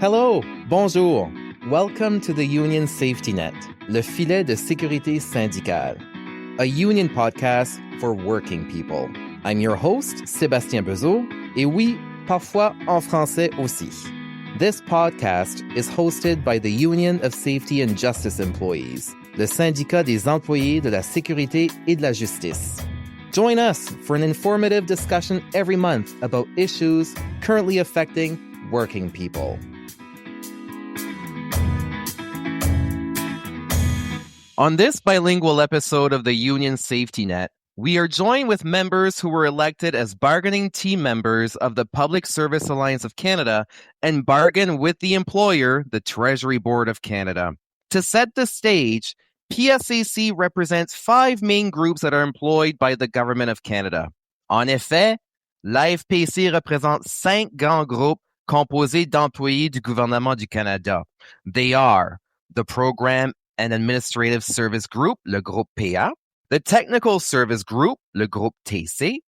Hello, bonjour. Welcome to the Union Safety Net, le filet de sécurité syndicale, a union podcast for working people. I'm your host, Sébastien Bezeau, et oui, parfois en français aussi. This podcast is hosted by the Union of Safety and Justice Employees, le syndicat des employés de la sécurité et de la justice. Join us for an informative discussion every month about issues currently affecting working people. On this bilingual episode of the Union Safety Net, we are joined with members who were elected as bargaining team members of the Public Service Alliance of Canada and bargain with the employer, the Treasury Board of Canada. To set the stage, PSAC represents 5 main groups that are employed by the Government of Canada. En effet, l'AFPC représente 5 grands groupes composés d'employés du gouvernement du Canada. They are the Program and Administrative Service Group, le groupe PA, the Technical Service Group, le groupe TC,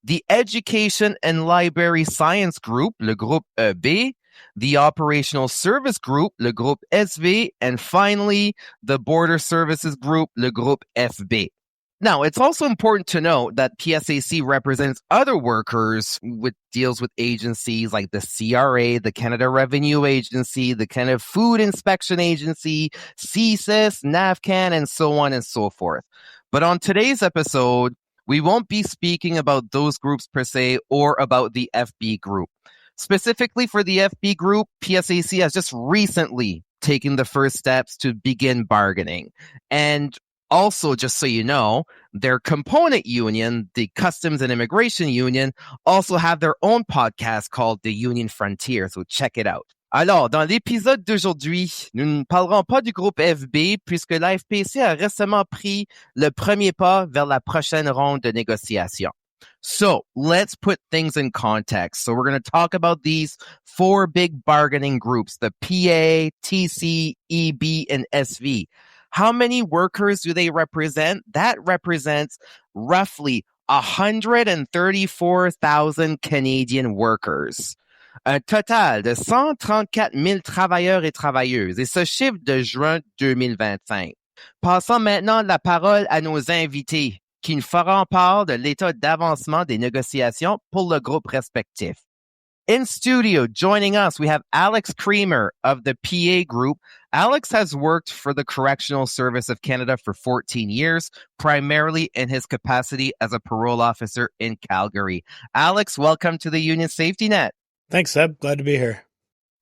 the Education and Library Science Group, le groupe EB, the Operational Service Group, le groupe SV, and finally, the Border Services Group, le groupe FB. Now, it's also important to note that PSAC represents other workers deals with agencies like the CRA, the Canada Revenue Agency, the Canada Food Inspection Agency, CSIS, NAVCAN, and so on and so forth. But on today's episode, we won't be speaking about those groups per se or about the FB group. Specifically for the FB group, PSAC has just recently taken the first steps to begin bargaining. And also, just so you know, their component union, the Customs and Immigration Union, also have their own podcast called The Union Frontier, so check it out. Alors, dans l'épisode d'aujourd'hui, nous ne parlerons pas du groupe FB puisque la FPC a récemment pris le premier pas vers la prochaine ronde de négociation. So, let's put things in context. So, we're going to talk about these 4 big bargaining groups, the PA, TC, EB, and SV. How many workers do they represent? That represents roughly 134,000 Canadian workers. Un total de 134 000 travailleurs et travailleuses. Et ce chiffre de juin 2025. Passons maintenant la parole à nos invités qui nous feront part de l'état d'avancement des négociations pour le groupe respectif. In studio, joining us, we have Alex Creamer of the PA Group. Alex has worked for the Correctional Service of Canada for 14 years, primarily in his capacity as a parole officer in Calgary. Alex, welcome to the Union Safety Net. Thanks, Seb. Glad to be here.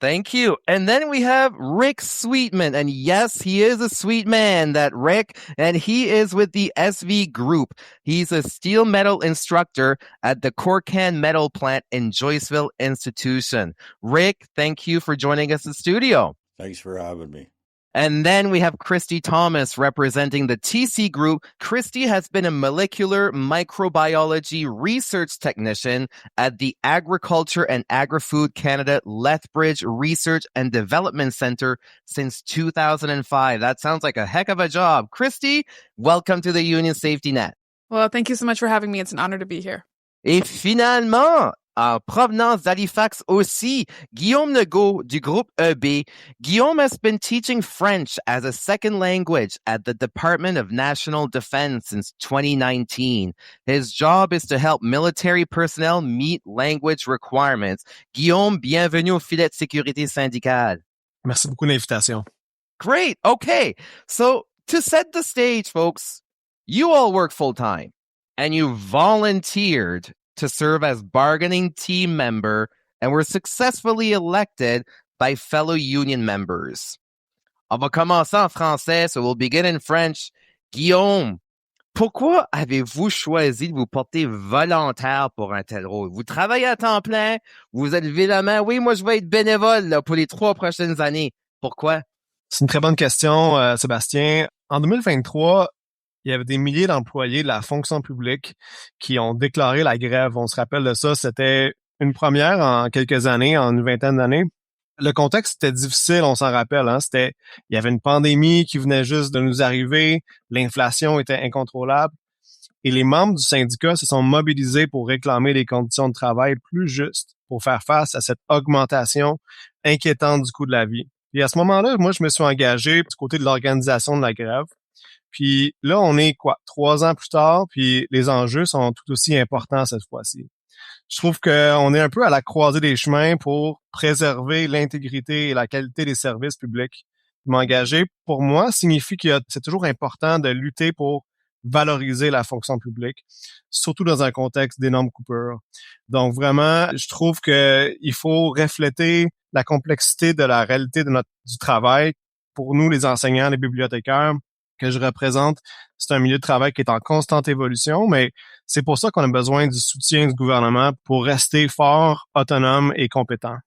Thank you. And then we have Rick Sweetman. And yes, he is a sweet man, that Rick. And he is with the SV Group. He's a steel metal instructor at the Corcan Metal Plant in Joyceville Institution. Rick, thank you for joining us in studio. Thanks for having me. And then we have Christy Thomas representing the TC Group. Christy has been a molecular microbiology research technician at the Agriculture and Agri-Food Canada Lethbridge Research and Development Center since 2005. That sounds like a heck of a job. Christy, welcome to the Union Safety Net. Well, thank you so much for having me. It's an honor to be here. Et finalement, en provenance d'Halifax aussi, Guillaume Legault du groupe EB. Guillaume has been teaching French as a second language at the Department of National Defense since 2019. His job is to help military personnel meet language requirements. Guillaume, bienvenue au filet de sécurité syndicale. Merci beaucoup de l'invitation. Great. Okay. So to set the stage, folks, you all work full-time and you volunteered to serve as bargaining team member and were successfully elected by fellow union members. On va commencer en français, so we'll begin in French. Guillaume, pourquoi avez-vous choisi de vous porter volontaire pour un tel rôle? Vous travaillez à temps plein, vous êtes levé la main, oui, moi je vais être bénévole là, pour les 3 prochaines années. Pourquoi? C'est une très bonne question, Sébastien. En 2023, il y avait des milliers d'employés de la fonction publique qui ont déclaré la grève. On se rappelle de ça. C'était une première en quelques années, en une vingtaine d'années. Le contexte était difficile, on s'en rappelle. Il y avait une pandémie qui venait juste de nous arriver. L'inflation était incontrôlable. Et les membres du syndicat se sont mobilisés pour réclamer des conditions de travail plus justes pour faire face à cette augmentation inquiétante du coût de la vie. Et à ce moment-là, moi, je me suis engagé du côté de l'organisation de la grève. Puis là, on est 3 ans plus tard, puis les enjeux sont tout aussi importants cette fois-ci. Je trouve qu'on est un peu à la croisée des chemins pour préserver l'intégrité et la qualité des services publics. M'engager, pour moi, signifie que c'est toujours important de lutter pour valoriser la fonction publique, surtout dans un contexte d'énormes coupures. Donc vraiment, je trouve que il faut refléter la complexité de la réalité du travail. Pour nous, les enseignants, les bibliothécaires que je représente, c'est un milieu de travail qui est en constante évolution, mais c'est pour ça qu'on a besoin du soutien du gouvernement pour rester fort, autonome et compétent.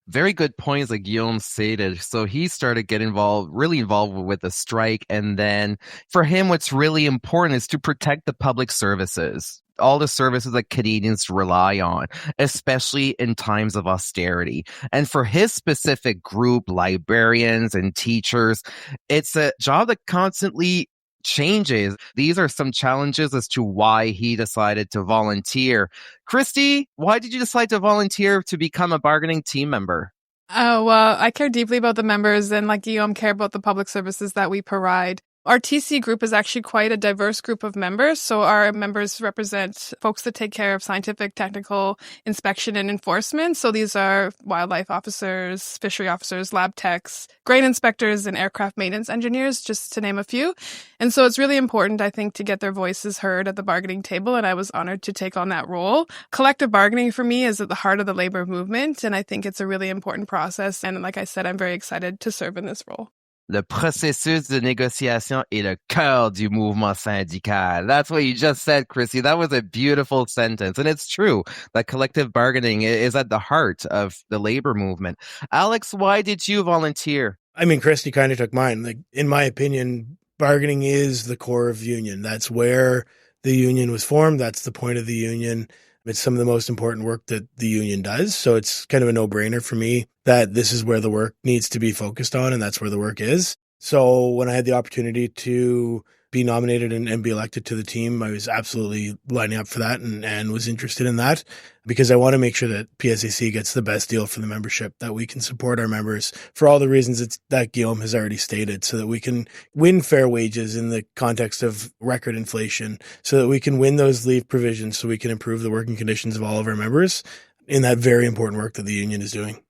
Very good points that Guillaume stated. So he started getting really involved with the strike. And then for him, what's really important is to protect the public services, all the services that Canadians rely on, especially in times of austerity. And for his specific group, librarians and teachers, it's a job that constantly changes. These are some challenges as to why he decided to volunteer. Christy, why did you decide to volunteer to become a bargaining team member? Oh, well, I care deeply about the members and like Guillaume care about the public services that we provide. Our TC group is actually quite a diverse group of members. So our members represent folks that take care of scientific, technical inspection and enforcement. So these are wildlife officers, fishery officers, lab techs, grain inspectors, and aircraft maintenance engineers, just to name a few. And so it's really important, I think, to get their voices heard at the bargaining table. And I was honored to take on that role. Collective bargaining for me is at the heart of the labor movement. And I think it's a really important process. And like I said, I'm very excited to serve in this role. Le processus de négociation est le cœur du mouvement syndical. That's what you just said, Chrissy. That was a beautiful sentence. And it's true that collective bargaining is at the heart of the labor movement. Alex, why did you volunteer? I mean, Christy kind of took mine. Like, in my opinion, bargaining is the core of union. That's where the union was formed. That's the point of the union. It's some of the most important work that the union does. So it's kind of a no-brainer for me that this is where the work needs to be focused on, and that's where the work is. So when I had the opportunity to be nominated and be elected to the team, I was absolutely lining up for that and was interested in that because I want to make sure that PSAC gets the best deal for the membership, that we can support our members for all the reasons that Guillaume has already stated, so that we can win fair wages in the context of record inflation, so that we can win those leave provisions, so we can improve the working conditions of all of our members in that very important work that the union is doing.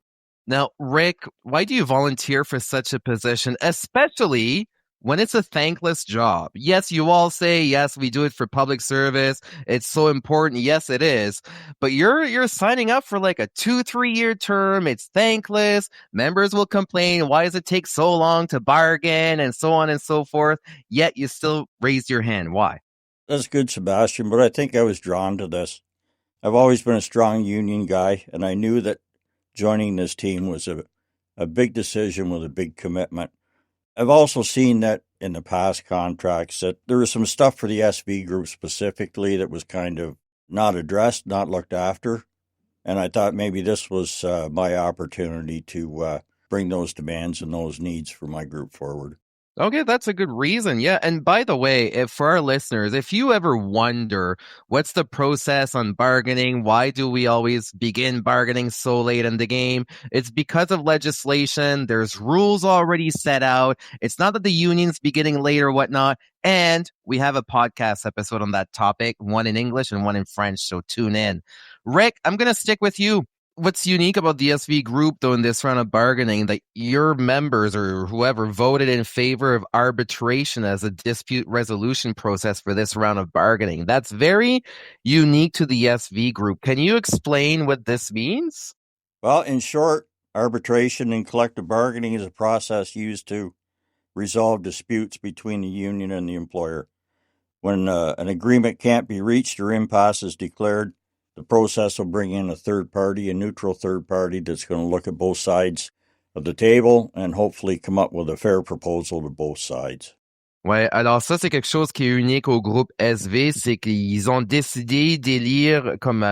Now, Rick, why do you volunteer for such a position, especially when it's a thankless job? Yes, you all say, yes, we do it for public service. It's so important. Yes, it is. But you're signing up for like a 2-3 year term. It's thankless. Members will complain. Why does it take so long to bargain and so on and so forth? Yet you still raised your hand. Why? That's good, Sebastian, but I think I was drawn to this. I've always been a strong union guy, and I knew that joining this team was a big decision with a big commitment. I've also seen that in the past contracts that there was some stuff for the SV group specifically that was kind of not addressed, not looked after. And I thought maybe this was my opportunity to bring those demands and those needs for my group forward. Okay, that's a good reason. Yeah. And by the way, for our listeners, if you ever wonder what's the process on bargaining, why do we always begin bargaining so late in the game? It's because of legislation. There's rules already set out. It's not that the union's beginning late or whatnot. And we have a podcast episode on that topic, one in English and one in French. So tune in. Rick, I'm going to stick with you. What's unique about the SV group, though, in this round of bargaining, that your members or whoever voted in favor of arbitration as a dispute resolution process for this round of bargaining. That's very unique to the SV group. Can you explain what this means? Well, in short, arbitration and collective bargaining is a process used to resolve disputes between the union and the employer. When an agreement can't be reached or impasse is declared, the process will bring in a third party, a neutral third party that's going to look at both sides of the table and hopefully come up with a fair proposal to both sides. Ouais, alors ça, c'est quelque chose qui est unique au groupe SV, c'est qu'ils ont décidé d'élire comme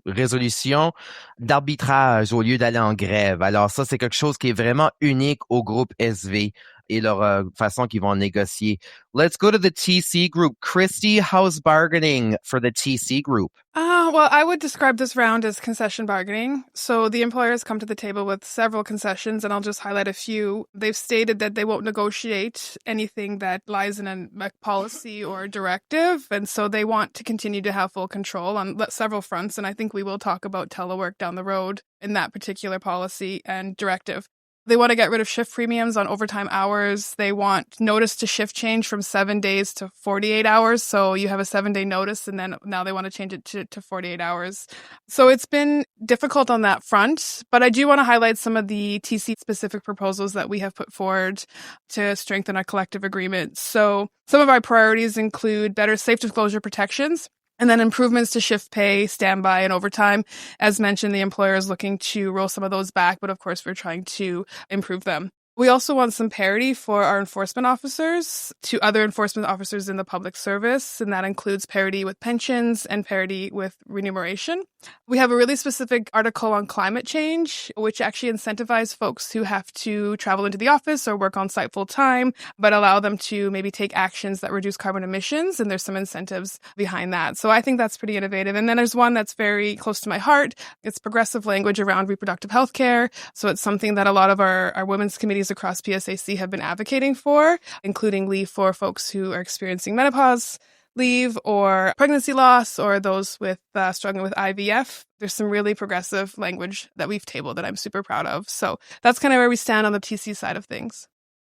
résolution d'arbitrage au lieu d'aller en grève. Alors ça, c'est quelque chose qui est vraiment unique au groupe SV. et leur façon qu'ils vont négocier. Let's go to the TC group. Christy, how's bargaining for the TC group? Well, I would describe this round as concession bargaining. So the employers come to the table with several concessions, and I'll just highlight a few. They've stated that they won't negotiate anything that lies in a policy or directive, and so they want to continue to have full control on several fronts, and I think we will talk about telework down the road in that particular policy and directive. They want to get rid of shift premiums on overtime hours. They want notice to shift change from 7 days to 48 hours. So you have a 7-day notice, and then now they want to change it to 48 hours. So it's been difficult on that front, but I do want to highlight some of the TC-specific proposals that we have put forward to strengthen our collective agreement. So some of our priorities include better safe disclosure protections, and then improvements to shift pay, standby, and overtime. As mentioned, the employer is looking to roll some of those back, but of course, we're trying to improve them. We also want some parity for our enforcement officers to other enforcement officers in the public service, and that includes parity with pensions and parity with remuneration. We have a really specific article on climate change, which actually incentivizes folks who have to travel into the office or work on site full time, but allow them to maybe take actions that reduce carbon emissions, and there's some incentives behind that. So I think that's pretty innovative. And then there's one that's very close to my heart. It's progressive language around reproductive health care. So it's something that a lot of our women's committees across PSAC have been advocating for, including leave for folks who are experiencing menopause leave or pregnancy loss, or those with struggling with IVF. There's some really progressive language that we've tabled that I'm super proud of. So that's kind of where we stand on the TC side of things.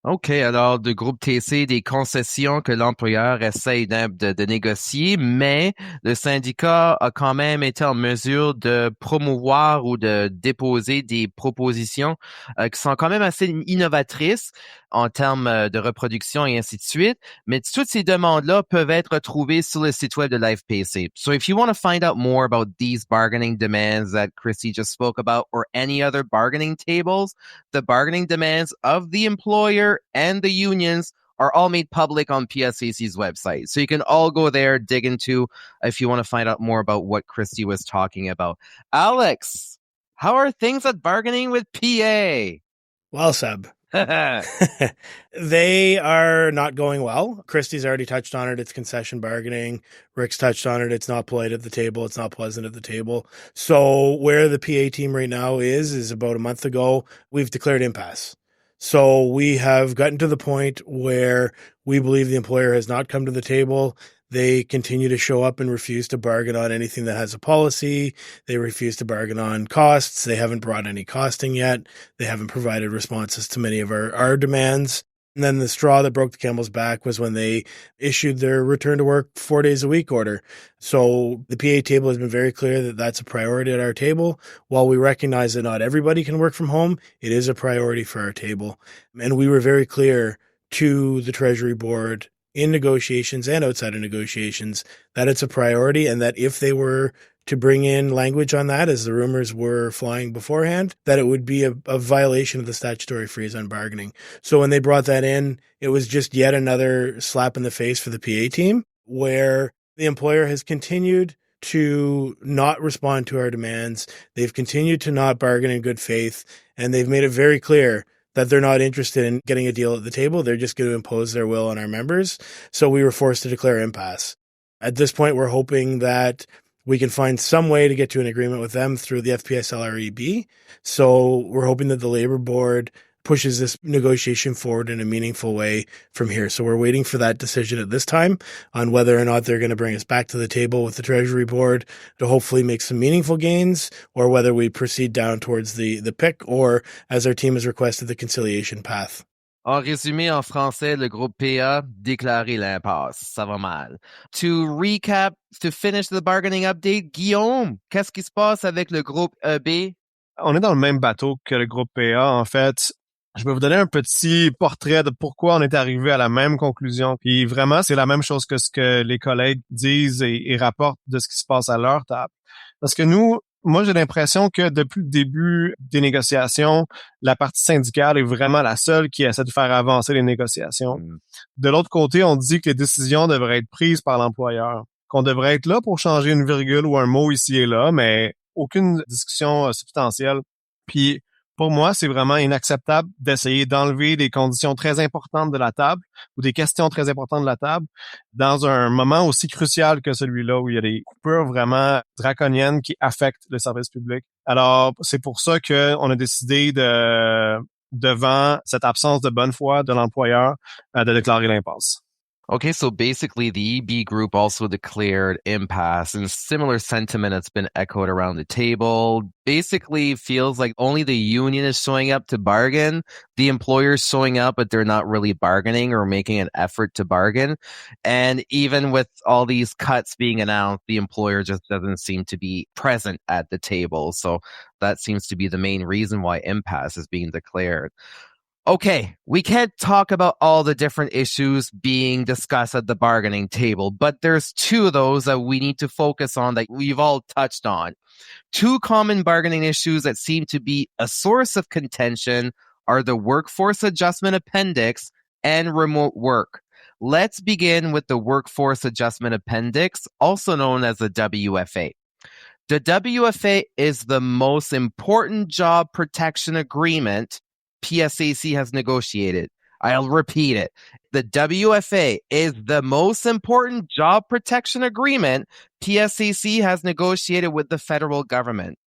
OK, alors du groupe TC, des concessions que l'employeur essaye de négocier, mais le syndicat a quand même été en mesure de promouvoir ou de déposer des propositions qui sont quand même assez innovatrices en termes de reproduction et ainsi de suite. Mais toutes ces demandes-là peuvent être retrouvées sur le site web de l'AFPC. So if you want to find out more about these bargaining demands that Christy just spoke about, or any other bargaining tables, the bargaining demands of the employer and the unions are all made public on PSAC's website. So you can all go there, dig into if you want to find out more about what Christy was talking about. Alex, how are things at bargaining with PA? Well, Seb. They are not going well. Christy's already touched on it. It's concession bargaining. Rick's touched on it. It's not polite at the table. It's not pleasant at the table. So where the PA team right now is about a month ago, we've declared impasse. So we have gotten to the point where we believe the employer has not come to the table. They continue to show up and refuse to bargain on anything that has a policy. They refuse to bargain on costs. They haven't brought any costing yet. They haven't provided responses to many of our demands. And then the straw that broke the camel's back was when they issued their return to work 4 days a week order. So the PA table has been very clear that that's a priority at our table. While we recognize that not everybody can work from home, it is a priority for our table. And we were very clear to the Treasury Board in negotiations and outside of negotiations that it's a priority, and that if they were to bring in language on that, as the rumors were flying beforehand, that it would be a violation of the statutory freeze on bargaining. So when they brought that in, it was just yet another slap in the face for the PA team, where the employer has continued to not respond to our demands. They've continued to not bargain in good faith, and they've made it very clear that they're not interested in getting a deal at the table. They're just going to impose their will on our members. So we were forced to declare impasse. At this point, we're hoping that we can find some way to get to an agreement with them through the FPSLREB. So we're hoping that the Labor Board pushes this negotiation forward in a meaningful way from here. So we're waiting for that decision at this time on whether or not they're going to bring us back to the table with the Treasury Board to hopefully make some meaningful gains, or whether we proceed down towards the PIC, or, as our team has requested, the conciliation path. En résumé, en français, le groupe PA déclaré l'impasse. Ça va mal. To recap, to finish the bargaining update, Guillaume, qu'est-ce qui se passe avec le groupe EB? On est dans le même bateau que le groupe PA, en fait. Je vais vous donner un petit portrait de pourquoi on est arrivé à la même conclusion. Puis vraiment, c'est la même chose que ce que les collègues disent et rapportent de ce qui se passe à leur table. Parce que moi, j'ai l'impression que depuis le début des négociations, la partie syndicale est vraiment la seule qui essaie de faire avancer les négociations. De l'autre côté, on dit que les décisions devraient être prises par l'employeur, qu'on devrait être là pour changer une virgule ou un mot ici et là, mais aucune discussion substantielle. Puis Pour moi, c'est vraiment inacceptable d'essayer d'enlever des conditions très importantes de la table ou des questions très importantes de la table dans un moment aussi crucial que celui-là où il y a des coupures vraiment draconiennes qui affectent le service public. Alors, c'est pour ça qu'on a décidé devant cette absence de bonne foi de l'employeur, de déclarer l'impasse. Okay, so basically the EB group also declared impasse, and similar sentiment that's been echoed around the table. Basically feels like only the union is showing up to bargain. The employer's showing up, but they're not really bargaining or making an effort to bargain. And even with all these cuts being announced, the employer just doesn't seem to be present at the table. So that seems to be the main reason why impasse is being declared. Okay, we can't talk about all the different issues being discussed at the bargaining table, but there's two of those that we need to focus on that we've all touched on. Two common bargaining issues that seem to be a source of contention are the Workforce Adjustment Appendix and remote work. Let's begin with the Workforce Adjustment Appendix, also known as the WFA. The WFA is the most important job protection agreement PSAC has negotiated. I'll repeat it. The WFA is the most important job protection agreement PSAC has negotiated with the federal government.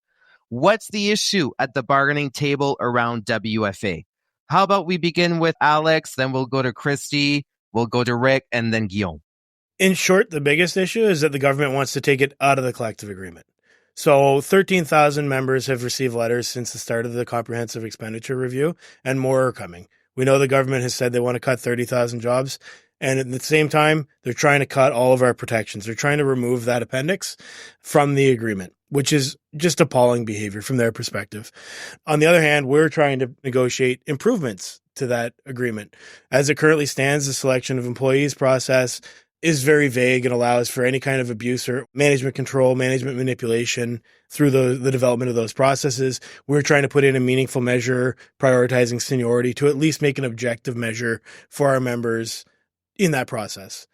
What's the issue at the bargaining table around WFA? How about we begin with Alex, then we'll go to Christy, we'll go to Rick, and then Guillaume. In short, the biggest issue is that the government wants to take it out of the collective agreement. So 13,000 members have received letters since the start of the comprehensive expenditure review, and more are coming. We know the government has said they want to cut 30,000 jobs, and at the same time, they're trying to cut all of our protections. They're trying to remove that appendix from the agreement, which is just appalling behavior from their perspective. On the other hand, we're trying to negotiate improvements to that agreement. As it currently stands, the selection of employees process is very vague and allows for any kind of abuse or management control, management manipulation through the development of those processes. We're trying to put in a meaningful measure, prioritizing seniority to at least make an objective measure for our members in that process.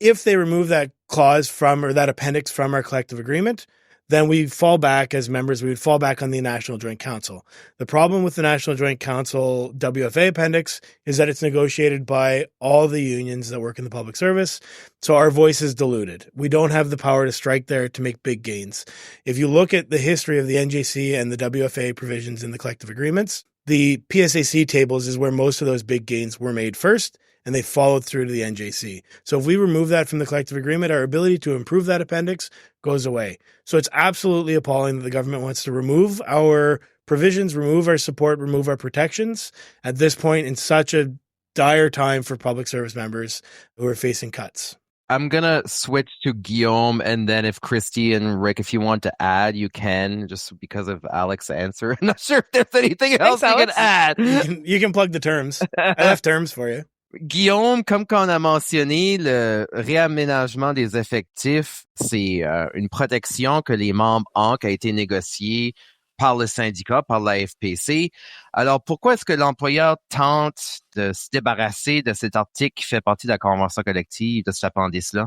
If they remove that clause from, or that appendix from our collective agreement, then we fall back as members, we would fall back on the National Joint Council. The problem with the National Joint Council WFA appendix is that it's negotiated by all the unions that work in the public service, so our voice is diluted. We don't have the power to strike there to make big gains. If you look at the history of the NJC and the WFA provisions in the collective agreements, the PSAC tables is where most of those big gains were made first, and they followed through to the NJC. So if we remove that from the collective agreement, our ability to improve that appendix goes away. So it's absolutely appalling that the government wants to remove our provisions, remove our support, remove our protections at this point in such a dire time for public service members who are facing cuts. I'm going to switch to Guillaume, and then if Christy and Rick, if you want to add, you can, just because of Alex's answer. I'm not sure if there's anything else you can add. You can plug the terms. I left terms for you. Guillaume, comme qu'on a mentionné, le réaménagement des effectifs, c'est une protection que les membres ont, qui a été négociée par le syndicat, par la FPC. Alors, pourquoi est-ce que l'employeur tente de se débarrasser de cet article qui fait partie de la convention collective, de cet appendice-là?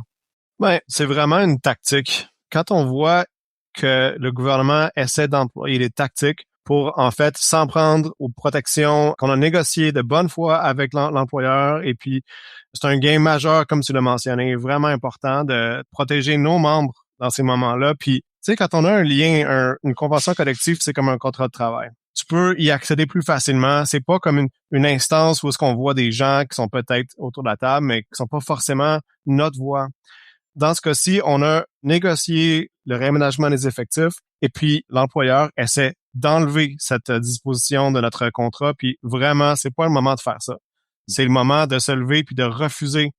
Ben, c'est vraiment une tactique. Quand on voit que le gouvernement essaie d'employer des tactiques pour, en fait, s'en prendre aux protections qu'on a négociées de bonne foi avec l'employeur. Et puis, c'est un gain majeur, comme tu l'as mentionné, vraiment important de protéger nos membres dans ces moments-là. Puis, tu sais, quand on a un lien, une convention collective, c'est comme un contrat de travail. Tu peux y accéder plus facilement. C'est pas comme une instance où est-ce qu'on voit des gens qui sont peut-être autour de la table, mais qui sont pas forcément notre voix. Dans ce cas-ci, on a négocié le réaménagement des effectifs et puis l'employeur essaie d'enlever cette disposition de notre contrat. Puis vraiment, c'est pas le moment de faire ça. C'est le moment de se lever puis de refuser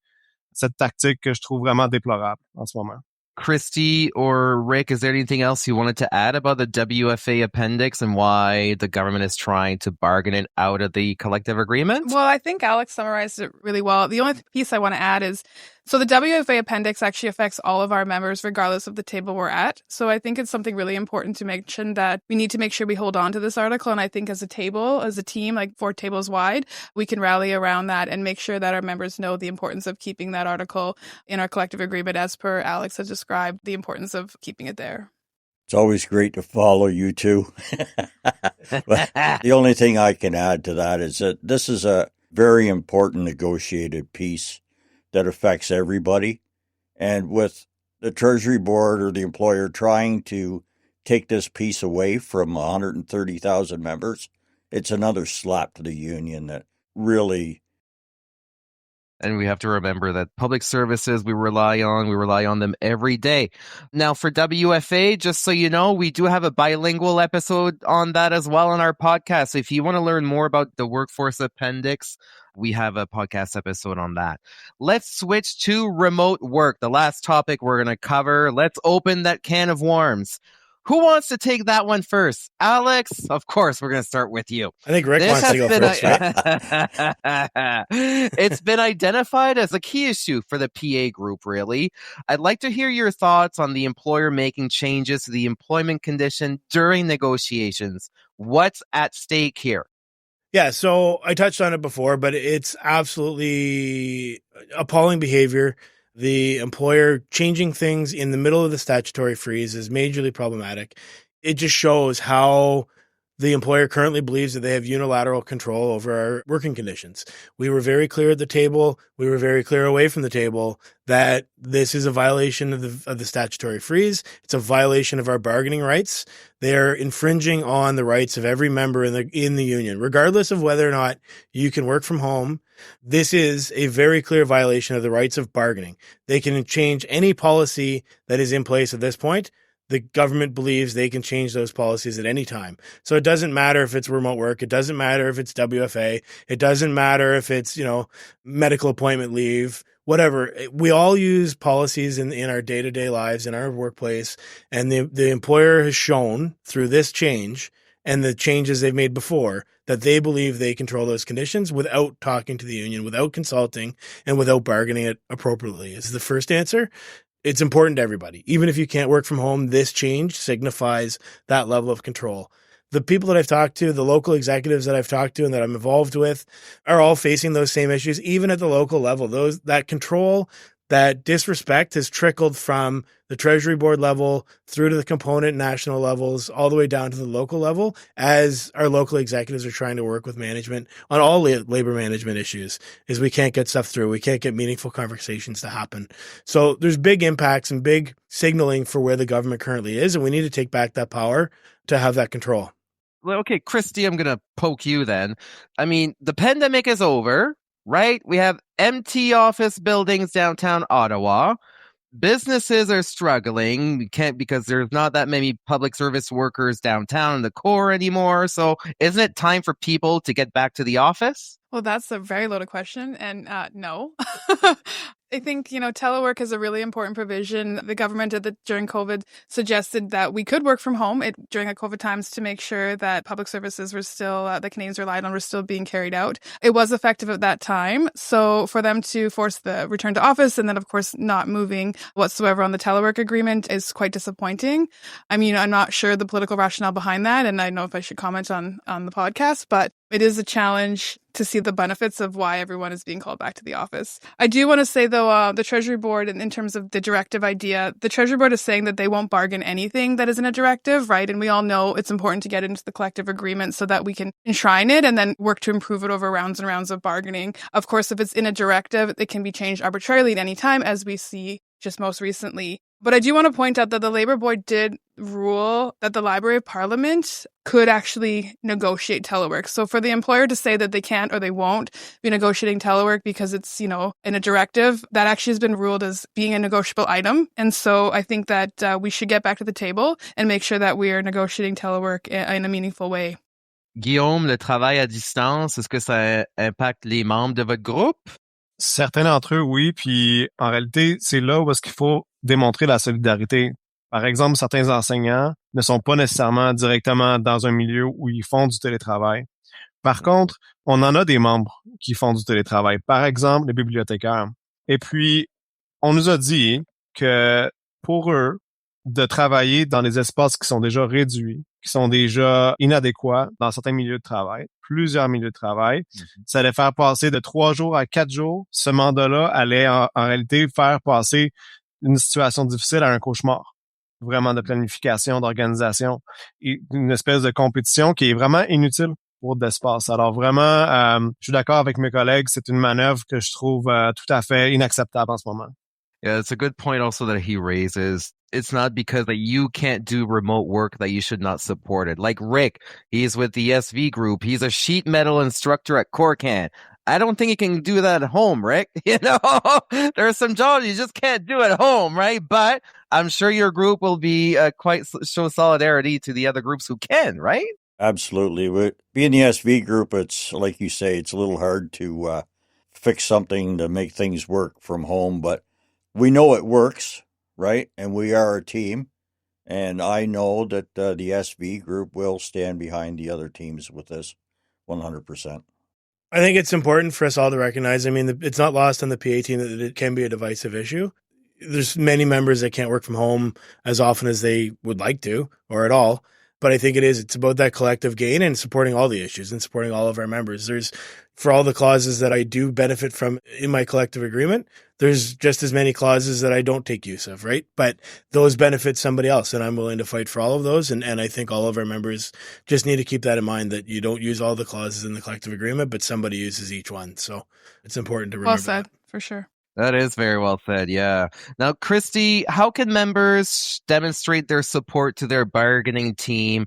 cette tactique que je trouve vraiment déplorable en ce moment. Christy or Rick, is there anything else you wanted to add about the WFA appendix and why the government is trying to bargain it out of the collective agreement? Well, I think Alex summarized it really well. The only piece I want to add is, so the WFA appendix actually affects all of our members regardless of the table we're at. So I think it's something really important to mention that we need to make sure we hold on to this article. And I think as a table, as a team, like 4 tables wide, we can rally around that and make sure that our members know the importance of keeping that article in our collective agreement as per Alex has described, the importance of keeping it there. It's always great to follow you two. But the only thing I can add to that is that this is a very important negotiated piece that affects everybody. And with the Treasury Board or the employer trying to take this piece away from 130,000 members, it's another slap to the union that really... And we have to remember that public services we rely on them every day. Now, for WFA, just so you know, we do have a bilingual episode on that as well on our podcast. So if you want to learn more about the workforce appendix, we have a podcast episode on that. Let's switch to remote work, the last topic we're going to cover. Let's open that can of worms. Who wants to take that one first? Alex, of course, we're going to start with you. I think Rick wants to go first, right? It's been identified as a key issue for the PA group, really. I'd like to hear your thoughts on the employer making changes to the employment condition during negotiations. What's at stake here? Yeah, so I touched on it before, but it's absolutely appalling behavior. The employer changing things in the middle of the statutory freeze is majorly problematic. It just shows how the employer currently believes that they have unilateral control over our working conditions. We were very clear at the table. We were very clear away from the table that this is a violation of the statutory freeze. It's a violation of our bargaining rights. They're infringing on the rights of every member in the union, regardless of whether or not you can work from home. This is a very clear violation of the rights of bargaining. They can change any policy that is in place at this point. The government believes they can change those policies at any time. So it doesn't matter if it's remote work. It doesn't matter if it's WFA. It doesn't matter if it's, medical appointment leave, whatever. We all use policies in our day-to-day lives, in our workplace. And the employer has shown through this change and the changes they've made before that they believe they control those conditions without talking to the union, without consulting, and without bargaining it appropriately. Is the first answer. It's important to everybody. Even if you can't work from home, this change signifies that level of control. The people that I've talked to, the local executives that I've talked to and that I'm involved with are all facing those same issues, even at the local level. That control, that disrespect has trickled from the Treasury Board level through to the component national levels, all the way down to the local level, as our local executives are trying to work with management on all labor management issues, is we can't get stuff through. We can't get meaningful conversations to happen. So there's big impacts and big signaling for where the government currently is, and we need to take back that power to have that control. Well, okay, Christy, I'm going to poke you then. I mean, the pandemic is over, right? We have empty office buildings downtown Ottawa. Businesses are struggling. We can't, because there's not that many public service workers downtown in the core anymore. So isn't it time for people to get back to the office? Well, that's a very loaded question. And no. I think, telework is a really important provision. The government during COVID suggested that we could work from home during the COVID times to make sure that public services were still, the Canadians relied on, were still being carried out. It was effective at that time. So for them to force the return to office and then, of course, not moving whatsoever on the telework agreement is quite disappointing. I mean, I'm not sure the political rationale behind that, and I don't know if I should comment on the podcast, but it is a challenge to see the benefits of why everyone is being called back to the office. I do want to say, though, the Treasury Board, in terms of the directive idea, the Treasury Board is saying that they won't bargain anything that isn't a directive, right? And we all know it's important to get into the collective agreement so that we can enshrine it and then work to improve it over rounds and rounds of bargaining. Of course, if it's in a directive, it can be changed arbitrarily at any time, as we see just most recently. But I do want to point out that the Labour Board did rule that the Library of Parliament could actually negotiate telework. So for the employer to say that they can't or they won't be negotiating telework because it's, in a directive, that actually has been ruled as being a negotiable item. And so I think that we should get back to the table and make sure that we are negotiating telework in a meaningful way. Guillaume, le travail à distance, est-ce que ça impacte les membres de votre groupe? Certains d'entre eux, oui. Puis, en réalité, c'est là où est-ce qu'il faut démontrer la solidarité. Par exemple, certains enseignants ne sont pas nécessairement directement dans un milieu où ils font du télétravail. Par contre, on en a des membres qui font du télétravail. Par exemple, les bibliothécaires. Et puis, on nous a dit que pour eux, de travailler dans des espaces qui sont déjà réduits, qui sont déjà inadéquats dans certains milieux de travail, plusieurs milieux de travail, ça allait faire passer de 3 jours à 4 jours. Ce mandat-là allait en réalité faire passer une situation difficile à un cauchemar. vraiment de planification, d'organisation, et une espèce de compétition qui est vraiment inutile pour d'espace. Alors vraiment, je suis d'accord avec mes collègues, c'est une manœuvre que je trouve tout à fait inacceptable en ce moment. Yeah, it's a good point also that he raises. It's not because that you can't do remote work that you should not support it. Like Rick, he's with the SV group. He's a sheet metal instructor at Corcan. I don't think he can do that at home, Rick. You know, there are some jobs you just can't do at home, right? But I'm sure your group will be quite show solidarity to the other groups who can, right? Absolutely. Being the SV group, it's like you say, it's a little hard to fix something to make things work from home, but we know it works, right? And we are a team. And I know that the SV group will stand behind the other teams with this 100%. I think it's important for us all to recognize, I mean, it's not lost on the PA team that it can be a divisive issue. There's many members that can't work from home as often as they would like to, or at all. But I think it's about that collective gain and supporting all the issues and supporting all of our members. There's, for all the clauses that I do benefit from in my collective agreement, there's just as many clauses that I don't take use of, right? But those benefit somebody else, and I'm willing to fight for all of those. And I think all of our members just need to keep that in mind, that you don't use all the clauses in the collective agreement, but somebody uses each one. So it's important to remember. Well said, that. for sure. That is very well said, yeah. Now, Christy, how can members demonstrate their support to their bargaining team?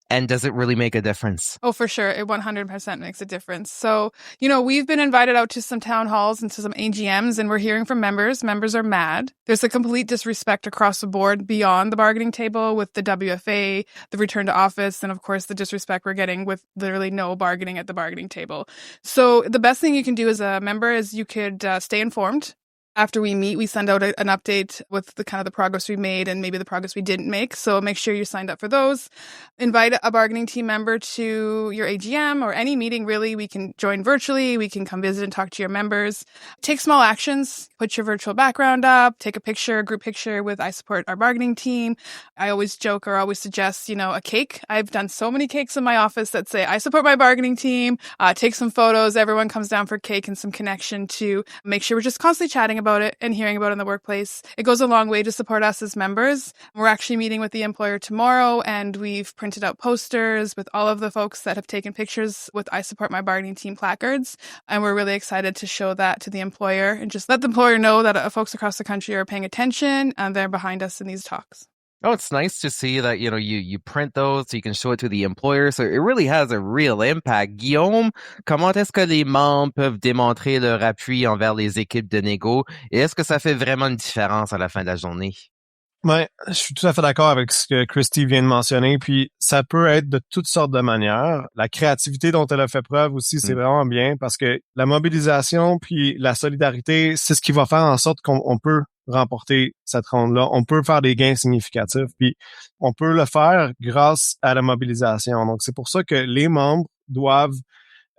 And does it really make a difference? Oh, for sure. It 100% makes a difference. So, we've been invited out to some town halls and to some AGMs, and we're hearing from members. Members are mad. There's a complete disrespect across the board beyond the bargaining table with the WFA, the return to office, and of course the disrespect we're getting with literally no bargaining at the bargaining table. So the best thing you can do as a member is you could stay informed. After we meet, we send out an update with the kind of the progress we made and maybe the progress we didn't make. So make sure you're signed up for those. Invite a bargaining team member to your AGM or any meeting, really. We can join virtually. We can come visit and talk to your members. Take small actions. Put your virtual background up. Take a picture, a group picture with I support our bargaining team. I always joke or always suggest, a cake. I've done so many cakes in my office that say I support my bargaining team. Take some photos. Everyone comes down for cake and some connection to make sure we're just constantly chatting about it and hearing about it in the workplace. It goes a long way to support us as members. We're actually meeting with the employer tomorrow, and we've printed out posters with all of the folks that have taken pictures with I support my bargaining team placards. And we're really excited to show that to the employer and just let the employer know that folks across the country are paying attention and they're behind us in these talks. Oh, it's nice to see that, you print those so you can show it to the employer. So it really has a real impact. Guillaume, comment est-ce que les membres peuvent démontrer leur appui envers les équipes de négo? Et est-ce que ça fait vraiment une différence à la fin de la journée? Ouais, je suis tout à fait d'accord avec ce que Christy vient de mentionner, puis ça peut être de toutes sortes de manières. La créativité dont elle a fait preuve aussi, c'est vraiment bien parce que la mobilisation puis la solidarité, c'est ce qui va faire en sorte qu'on peut remporter cette ronde-là. On peut faire des gains significatifs, puis on peut le faire grâce à la mobilisation. Donc, c'est pour ça que les membres doivent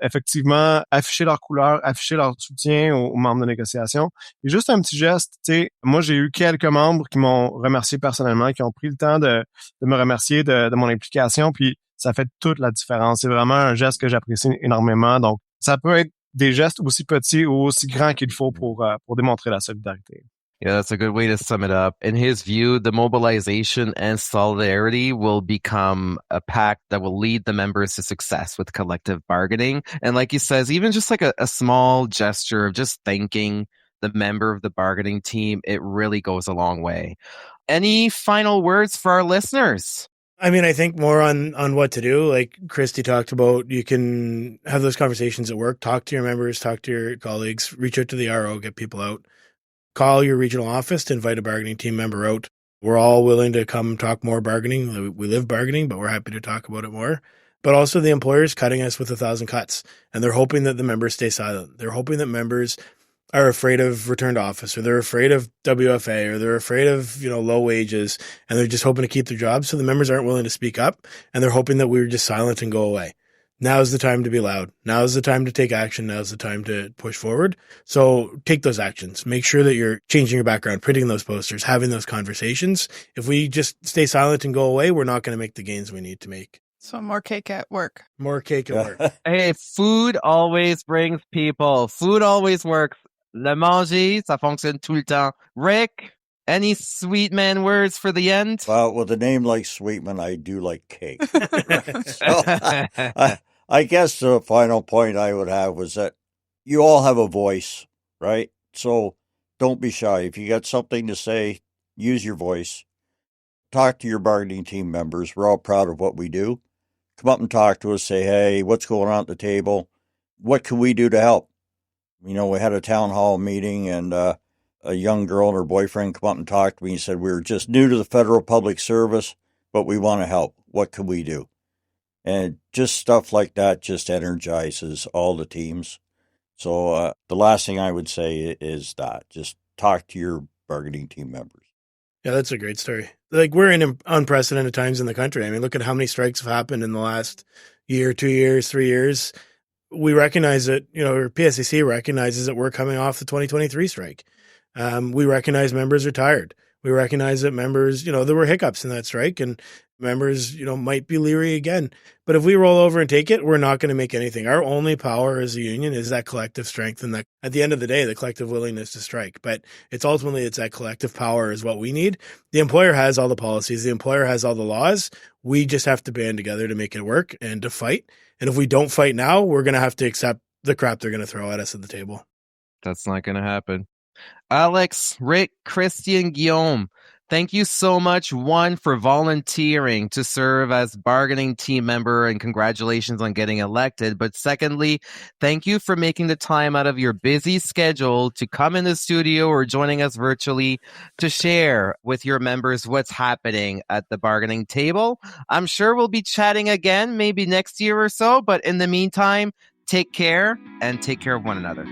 effectivement afficher leur couleur, afficher leur soutien aux membres de négociation. Et juste un petit geste, moi j'ai eu quelques membres qui m'ont remercié personnellement, qui ont pris le temps de me remercier de mon implication, puis ça fait toute la différence. C'est vraiment un geste que j'apprécie énormément. Donc, ça peut être des gestes aussi petits ou aussi grands qu'il faut pour démontrer la solidarité. Yeah, that's a good way to sum it up. In his view, the mobilization and solidarity will become a pact that will lead the members to success with collective bargaining. And like he says, even just like a small gesture of just thanking the member of the bargaining team, it really goes a long way. Any final words for our listeners? I mean, I think more on what to do. Like Christy talked about, you can have those conversations at work, talk to your members, talk to your colleagues, reach out to the RO, get people out. Call your regional office to invite a bargaining team member out. We're all willing to come talk more bargaining. We live bargaining, but we're happy to talk about it more. But also the employer's cutting us with 1,000 cuts, and they're hoping that the members stay silent. They're hoping that members are afraid of return to office, or they're afraid of WFA, or they're afraid of, low wages, and they're just hoping to keep their jobs. So the members aren't willing to speak up, and they're hoping that we're just silent and go away. Now's the time to be loud. Now's the time to take action. Now's the time to push forward. So take those actions. Make sure that you're changing your background, printing those posters, having those conversations. If we just stay silent and go away, we're not going to make the gains we need to make. So more cake at work. More cake at work. Hey, food always brings people. Food always works. Le manger, ça fonctionne tout le temps. Rick, Any Sweetman words for the end? Well, with a name like Sweetman, I do like cake. So I guess the final point I would have was that you all have a voice, right? So don't be shy. If you got something to say, use your voice. Talk to your bargaining team members. We're all proud of what we do. Come up and talk to us. Say, hey, what's going on at the table? What can we do to help? We had a town hall meeting, and a young girl and her boyfriend come up and talked to me and said, we're just new to the federal public service, but we want to help. What can we do? And just stuff like that just energizes all the teams. So the last thing I would say is that just talk to your bargaining team members. Yeah, that's a great story. Like, we're in unprecedented times in the country. I mean, look at how many strikes have happened in the last year, 2 years, 3 years. We recognize that, or PSAC recognizes that we're coming off the 2023 strike. We recognize members are tired. We recognize that members, there were hiccups in that strike, and members, might be leery again. But if we roll over and take it, we're not going to make anything. Our only power as a union is that collective strength, and that at the end of the day, the collective willingness to strike. But it's that collective power is what we need. The employer has all the policies. The employer has all the laws. We just have to band together to make it work and to fight. And if we don't fight now, we're going to have to accept the crap they're going to throw at us at the table. That's not going to happen. Alex, Rick, Christian, Guillaume, thank you so much, one, for volunteering to serve as bargaining team member, and congratulations on getting elected. But secondly, thank you for making the time out of your busy schedule to come in the studio or joining us virtually to share with your members what's happening at the bargaining table. I'm sure we'll be chatting again, maybe next year or so. But in the meantime, take care and take care of one another.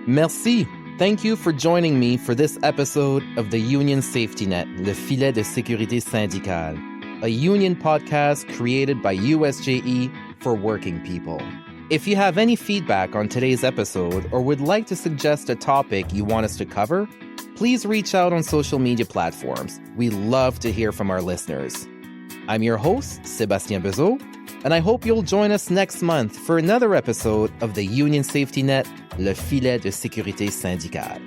Merci. Thank you for joining me for this episode of the Union Safety Net, le filet de sécurité syndicale, a union podcast created by USJE for working people. If you have any feedback on today's episode or would like to suggest a topic you want us to cover, please reach out on social media platforms. We love to hear from our listeners. I'm your host, Sébastien Bezeau, and I hope you'll join us next month for another episode of the Union Safety Net, le filet de sécurité syndicale.